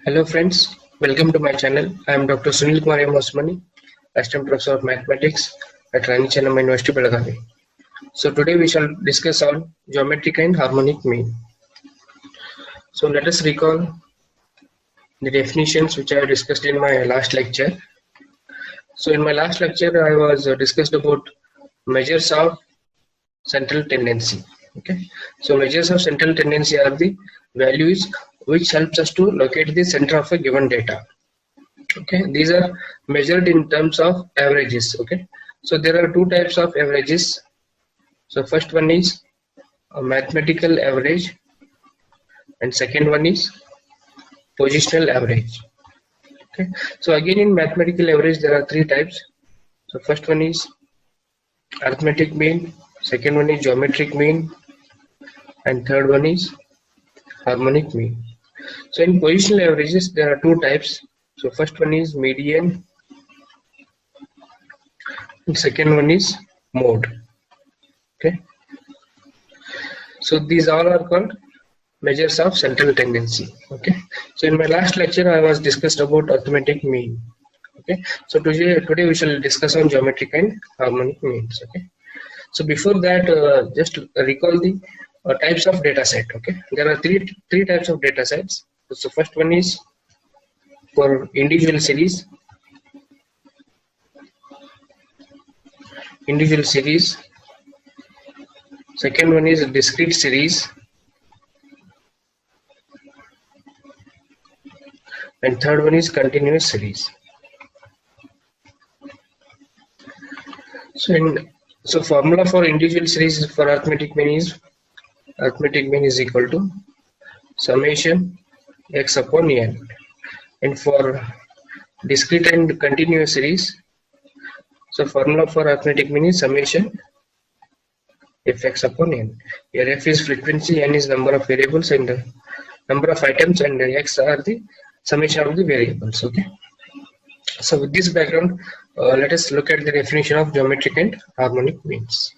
Hello friends, welcome to my channel. I am Dr. Sunil Kumar Osmani, Assistant Professor of Mathematics at Rani Chennamma University, Belagavi. So today we shall discuss on geometric and harmonic mean. So let us recall the definitions which I have discussed in my last lecture. So in my last lecture I was discussed about measures of central tendency. Okay, so measures of central tendency are the values which helps us to locate the center of a given data. Okay, these are measured in terms of averages. Okay, so there are two types of averages. So first one is a mathematical average and second one is positional average. Okay, so again in mathematical average there are three types. So first one is arithmetic mean, second one is geometric mean, and third one is harmonic mean. So in positional averages there are two types. So first one is median and second one is mode. Okay, so these all are called measures of central tendency. Okay, so in my last lecture I was discussed about arithmetic mean. Okay, so today we shall discuss on geometric and harmonic means. Okay, so before that just recall the types of data set. Okay, there are three types of data sets. So first one is for individual series, second one is discrete series, and third one is continuous series. So formula for individual series for arithmetic mean is equal to summation x upon n, and for discrete and continuous series, so formula for arithmetic mean is summation fx upon n. Here f is frequency, n is number of variables, and number of items, and x are the summation of the variables. Okay, so with this background let us look at the definition of geometric and harmonic means.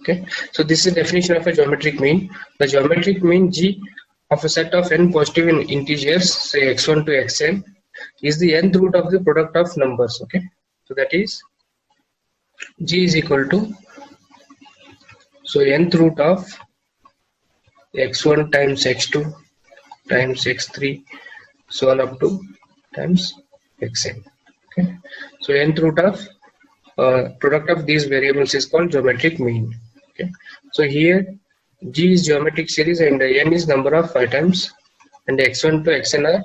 Okay, so this is the definition of a geometric mean. The geometric mean G of a set of n positive integers, say x1 to xn, is the nth root of the product of numbers. Okay, so that is G is equal to, so nth root of x1 times x2 times x3 so on up to times xn. Okay, so nth root of product of these variables is called geometric mean. Okay, so here G is geometric series and n is number of items, and x1 to xn are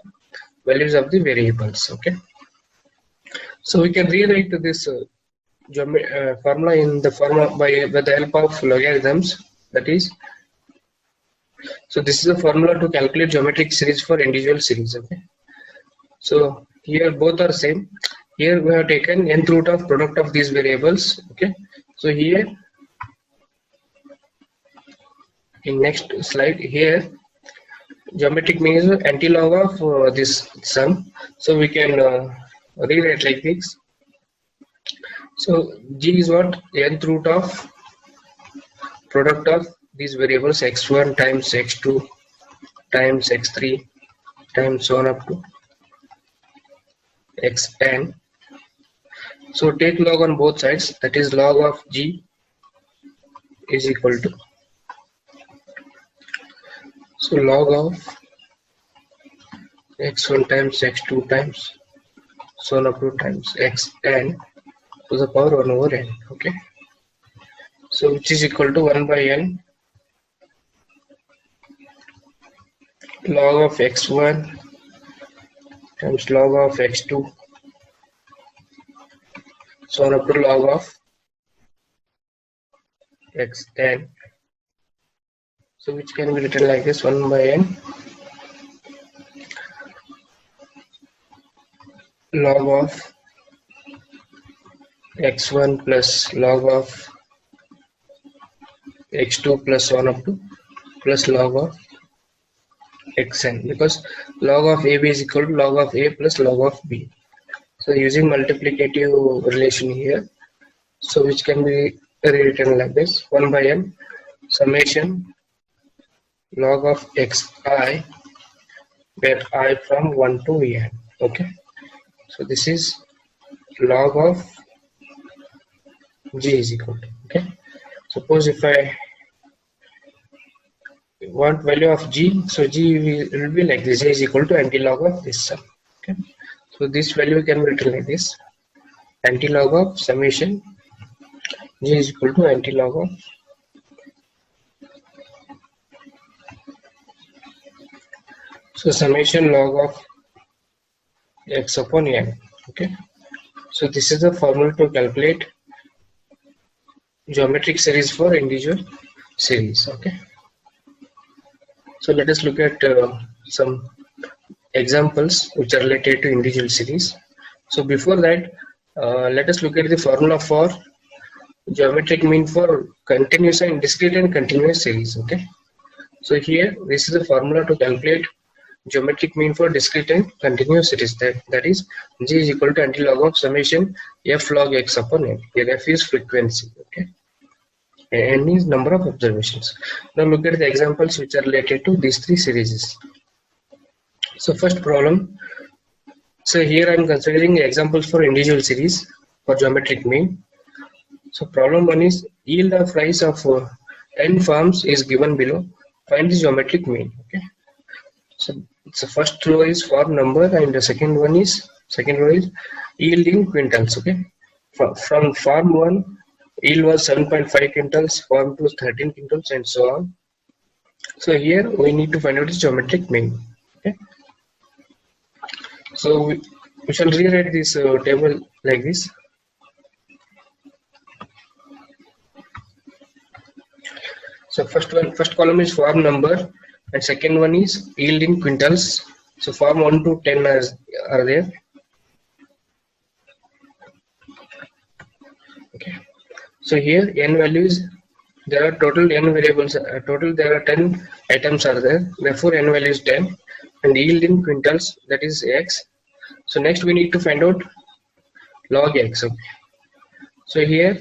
values of the variables. Okay, so we can rewrite this formula in the form by the help of logarithms. That is, so this is a formula to calculate geometric series for individual series. Okay, so here both are same. Here we have taken nth root of product of these variables. Okay, so here in next slide, here geometric mean is anti-log of this sum, so we can rewrite like this. So G is what? Nth root of product of these variables x1 times x2 times x3 times so on up to xn. So take log on both sides, that is log of G is equal to, so log of x1 times x2 times so on up to times xn to the power 1 over n. Okay, so which is equal to 1 by n log of x1 times log of x2 so on up to log of xn, so which can be written like this: 1 by n log of x1 plus log of x2 plus 1 up to plus log of xn, because log of ab is equal to log of a plus log of b. So using multiplicative relation here, so which can be rewritten like this: 1 by n summation log of xi where I from 1 to n. Okay, so this is log of g is equal to, okay, suppose if I want value of g, so g will be like this, g is equal to anti-log of this sum. Okay, so this value can be written like this, anti-log of summation g is equal to anti-log of summation log of x upon n. Okay, so this is the formula to calculate geometric series for individual series. Okay, so let us look at some examples which are related to individual series. So before that, let us look at the formula for geometric mean for continuous and discrete and continuous series. Okay, so here this is the formula to calculate geometric mean for discrete and continuous series, that is g is equal to anti-log of summation f log x upon n. Here f is frequency, okay, and n is number of observations. Now look at the examples which are related to these three series. So first problem, so here I am considering examples for individual series for geometric mean. So problem 1 is yield of rice of 10 farms is given below, find the geometric mean. Okay, so the first row is farm number and the second row is yield in quintals. Okay, from farm 1 yield was 7.5 quintals, farm 2 13 quintals, and so on. So here we need to find out the geometric mean. Okay, so we shall rewrite this table like this. So first column is farm number and second one is yield in quintals. So farm 1 to 10 are there. Okay, so here n values, there are total n variables, total there are 10 items are there, therefore n value is 10, and yield in quintals, that is x. So next we need to find out log x. Okay, so here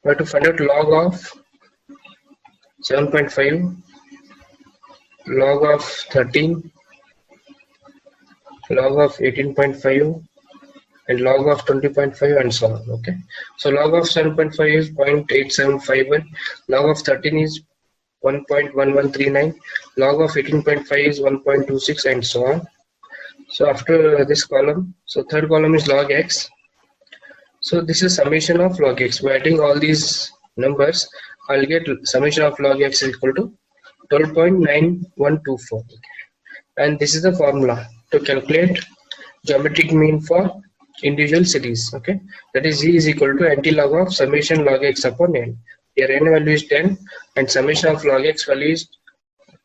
we have to find out log of 7.5, log of 13, log of 18.5, and log of 20.5, and so on. Okay, so log of 7.5 is 0.8751, log of 13 is 1.1139, log of 18.5 is 1.26, and so on. So after this column, so third column is log x. So this is summation of log x. By adding all these numbers, I'll get summation of log x is equal to 12.9124. And this is the formula to calculate geometric mean for individual series. Okay, that is g is equal to anti-log of summation log x upon n. Here n value is 10 and summation of log x value is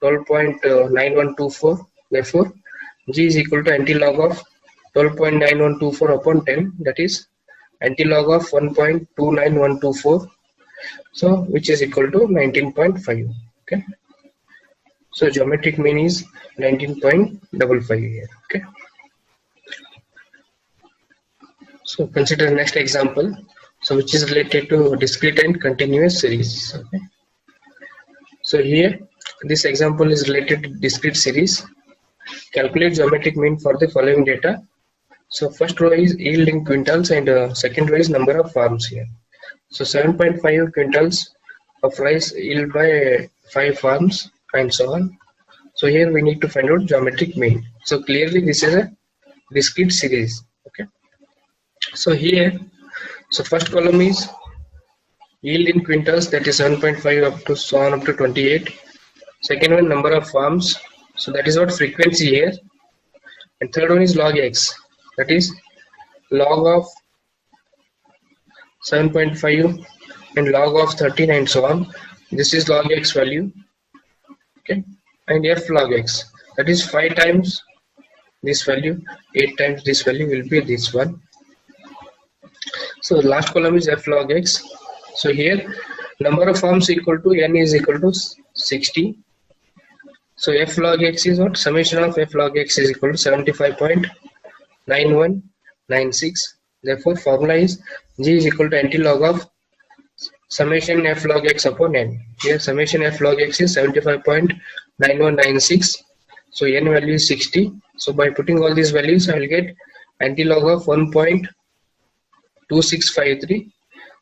12.9124. Therefore g is equal to anti-log of 12.9124 upon 10, that is anti-log of 1.29124, so which is equal to 19.5. Okay, so geometric mean is 19.55 here. Okay, so consider next example, so which is related to discrete and continuous series. Okay, so here this example is related to discrete series. Calculate geometric mean for the following data. So first row is yield in quintals and second row is number of farms here. So 7.5 quintals of rice yield by 5 farms, and so on. So here we need to find out geometric mean. So clearly this is a discrete series. Okay, so here, so first column is yield in quintals, that is 7.5 up to so on up to 28. Second one number of farms, so that is what frequency here, and third one is log x, that is log of 7.5 and log of 13, and so on. This is log x value. Okay, and f log x, that is 5 times this value, 8 times this value will be this one. So last column is f log x. So here number of farms equal to n is equal to 60. So f log x is what? Summation of f log x is equal to 75.9196. Therefore formula is g is equal to anti-log of summation f log x upon n. Here summation f log x is 75.9196. So n value is 60. So by putting all these values, I will get anti-log of 1.2653.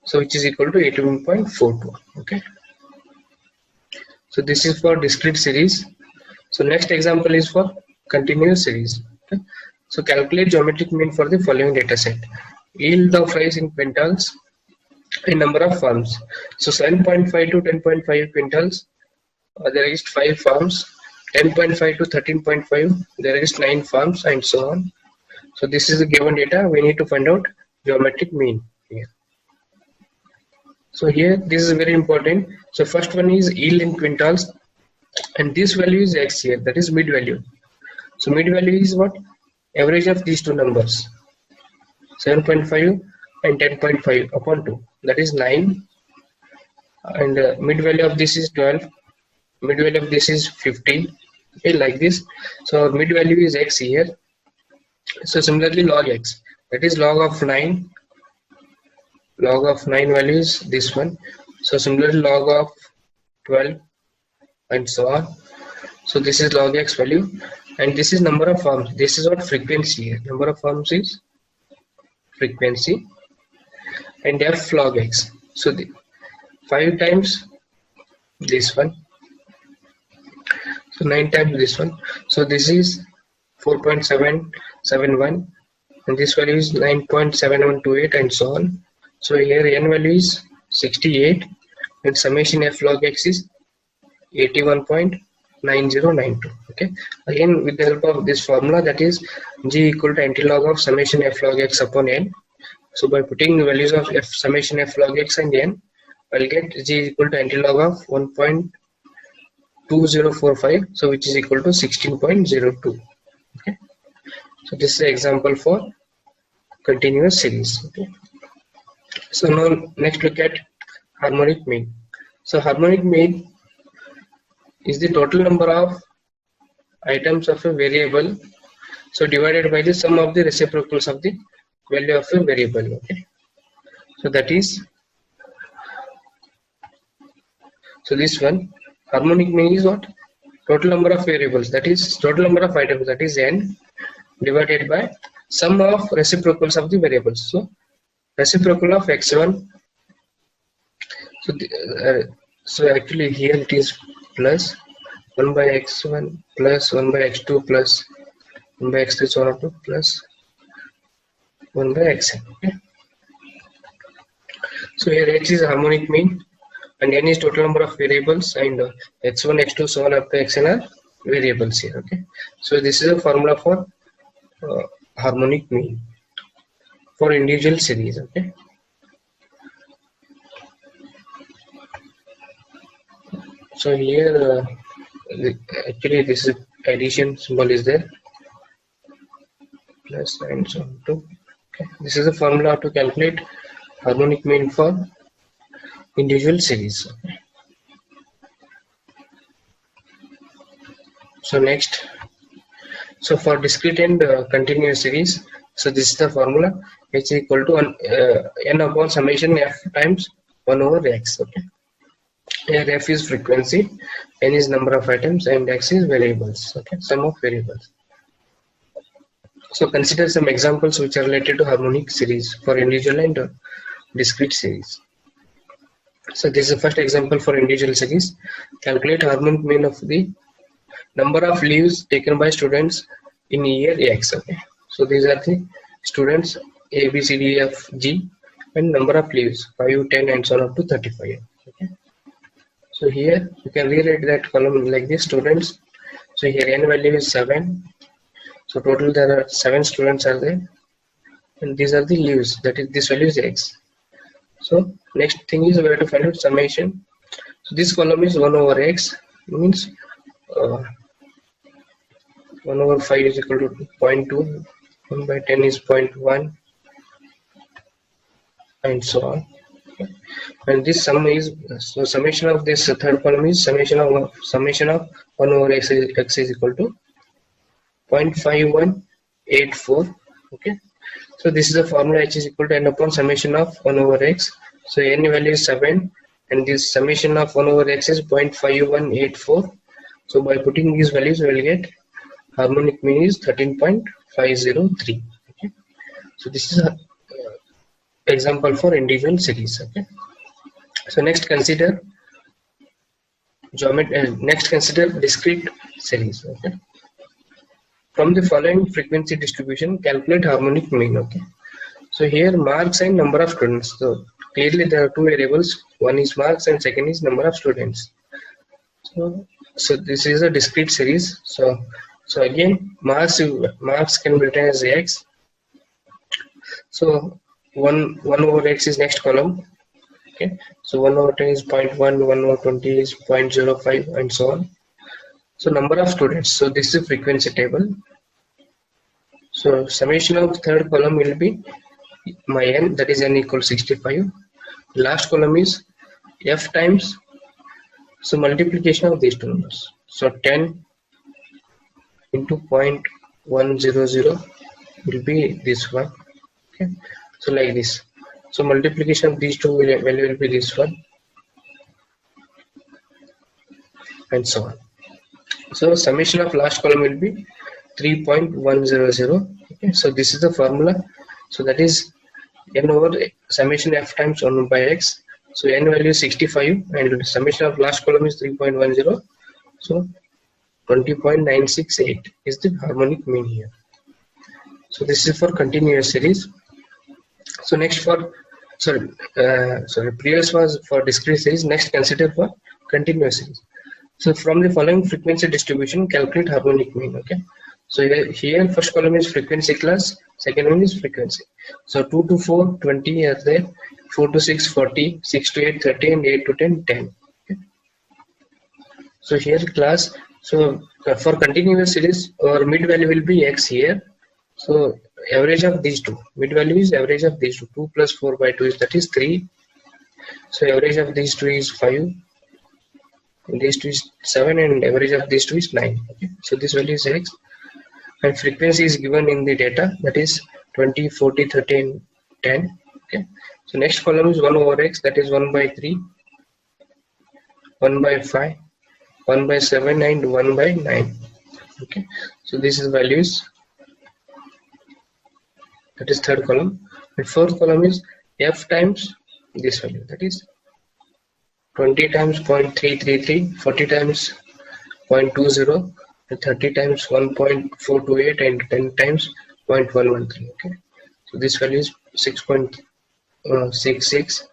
So which is equal to 81.42. Okay. So this is for discrete series. So next example is for continuous series. Okay. So calculate geometric mean for the following data set. Yield of rice in quintals in number of farms. So 7.5 to 10.5 quintals, there is 5 farms. 10.5 to 13.5, there is 9 farms, and so on. So this is the given data. We need to find out geometric mean here. So here this is very important. So first one is yield in quintals, and this value is x here, that is mid value. So mid value is what? Average of these two numbers, 7.5 and 10.5 upon 2, that is 9, and mid value of this is 12, mid value of this is 15. Okay, like this. So mid value is x here. So similarly log x, that is log of 9. Log of 9 value is this one. So similarly log of 12 and so on. So this is log x value, and this is number of farms. This is what frequency here. Number of farms is frequency, and f log x. So the 5 times this one. So 9 times this one. So this is 4.771, and this value is 9.7128, and so on. So here n value is 68, and summation f log x is 81.9092. Okay. Again, with the help of this formula, that is g equal to antilog of summation f log x upon n. So by putting the values of f summation f log x and n, I'll get g equal to antilog of 1.2045. So which is equal to 16.02. Okay. So this is an example for continuous series. Okay. So now next look at harmonic mean. So harmonic mean is the total number of items of a variable, so divided by the sum of the reciprocals of the value of a variable. Okay. So that is, so this one harmonic mean is what? Total number of variables, that is total number of items, that is n, divided by sum of reciprocals of the variables. So reciprocal of x1. So actually here it is plus 1 by x1 plus 1 by x2 plus 1 by x3 so on up to plus 1 by xn. Okay. So here x is harmonic mean, and n is total number of variables, and x1, x2 so on up to xn are variables here. Okay. So this is a formula for harmonic mean for individual series. Okay. So here actually this is addition symbol is there, plus and so on to. Okay. This is a formula to calculate harmonic mean for individual series. Okay. So next, so for discrete and continuous series, so this is the formula, h is equal to n upon summation f times 1 over x. Okay. Here f is frequency, n is number of items, and x is variables. Okay, sum of variables. So consider some examples which are related to harmonic series for individual and discrete series. So this is the first example for individual series. Calculate harmonic mean of the number of leaves taken by students in year x. Okay. So these are the students A, B, C, D, F, G, and number of leaves 5, 10, and so on up to 35. Okay. So here you can rewrite that column like this, students. So here n value is 7. So total there are 7 students are there, and these are the leaves, that is this value is x. So next thing is we have to find out summation. So this column is 1 over x, means 1 over 5 is equal to 0.2, 1 by 10 is 0.1, and so on. Okay. And this sum is, so summation of this third column is summation of 1 over x is equal to 0.5184. Okay. So this is the formula, h is equal to n upon summation of 1 over x So n value is 7 and this summation of 1 over x is 0.5184. So by putting these values we will get harmonic mean is 13.503. Okay. So this is a example for individual series. Okay. So next consider discrete series. Okay. From the following frequency distribution, calculate harmonic mean. Okay. So here marks and number of students. So clearly there are two variables. One is marks and second is number of students. So this is a discrete series. So again marks can be written as x. So 1 over x is next column. Okay. So 1 over 10 is 0.1, 1 over 20 is 0.05 and so on. So number of students. So this is a frequency table. So summation of third column will be my n, that is n equals 65. Last column is f times, so multiplication of these two numbers. So 10 into 0.100 will be this one. Okay. So like this. So multiplication of these two value will be this one and so on. So summation of last column will be 3.100. Okay. So this is the formula. So that is n over summation f times 1 by x. So n value is 65 and summation of last column is 3.10. So 20.968 is the harmonic mean here. So this is for continuous series. So next for previous was for discrete series. Next consider for continuous series. So from the following frequency distribution, calculate harmonic mean. Okay. So here first column is frequency class, second one is frequency. So 2 to 4 20 are there, 4 to 6 40, 6 to 8 30 and 8 to 10 10. Okay. So here class. So for continuous series our mid value will be x here. So average of these two, mid value is average of these two. 2 plus 4 by 2 is, that is 3. So average of these two is 5. And these two is 7 and average of these two is 9. Okay. So this value is x. And frequency is given in the data, that is 20, 40, 30 and 10. Okay. So next column is 1 over x, that is 1 by 3, 1 by 5, 1 by 7 and 1 by 9. Okay. So this is values, that is third column. And fourth column is f times this value, that is 20 times 0.333, 40 times 0.20, 30 times 1.428 and 10 times 0.113. Okay. So this value is 6.66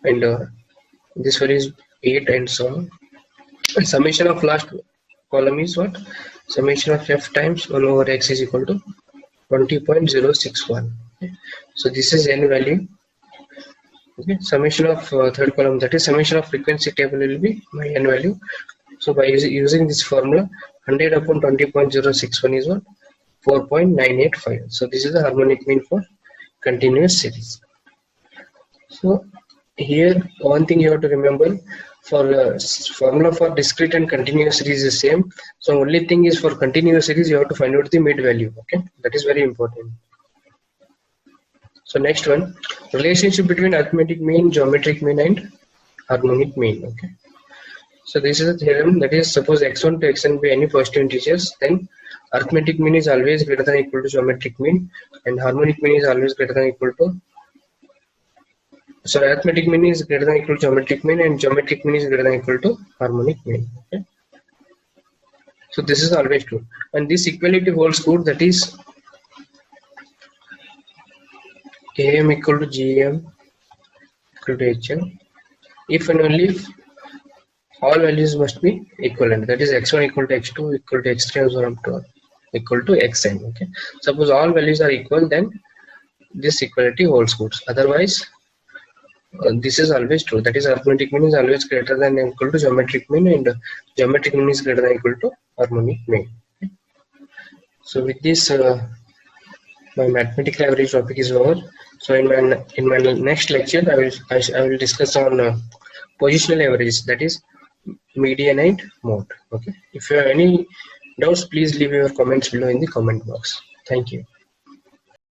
and this value is 8 and so on. And summation of last column is what? Summation of f times 1 over x is equal to 20.061. Okay. So this is n value. Okay. Summation of third column, that is summation of frequency table, will be my n value. So by using this formula, 100 upon 20.061 is what? 4.985. So this is the harmonic mean for continuous series. So here one thing you have to remember, for formula for discrete and continuous series is same. So only thing is for continuous series you have to find out the mid value. Okay, that is very important. So next one, relationship between arithmetic mean, geometric mean and harmonic mean. Okay. So this is a theorem, that is, suppose x1 to xn be any positive integers, then arithmetic mean is always greater than or equal to geometric mean, and harmonic mean is always greater than or equal to, so arithmetic mean is greater than or equal to geometric mean, and geometric mean is greater than or equal to harmonic mean. Okay. So this is always true, and this equality holds good, that is Am equal to Gm equal to Hm, if and only if all values must be equivalent, that is x1 equal to x2 equal to x3 and so on equal to xn. Okay. Suppose all values are equal, then this equality holds good. Otherwise this is always true, that is arithmetic mean is always greater than or equal to geometric mean, and geometric mean is greater than or equal to harmonic mean. Okay. So with this my mathematical average topic is over. So in my next lecture I will discuss on positional average, that is median and mode. Okay. If you have any doubts, please leave your comments below in the comment box. Thank you.